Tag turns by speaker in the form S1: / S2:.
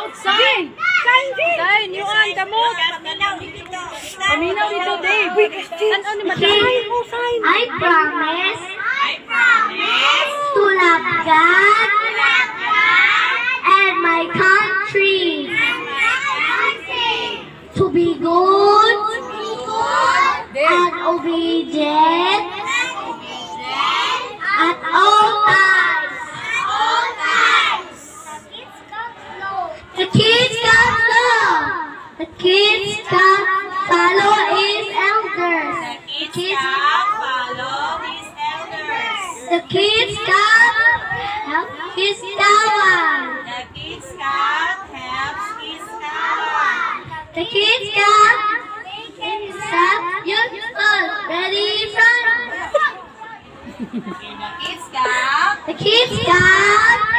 S1: outside. Sign, you on, kamot. Paminaw dito, Dave. Ano ni Madam?
S2: I promise to love God and my country, to be good and obedient at all times. The kids got love. The kids got follow his elders. The kids got help his tower. The kids got himself useful, ready from. The kids got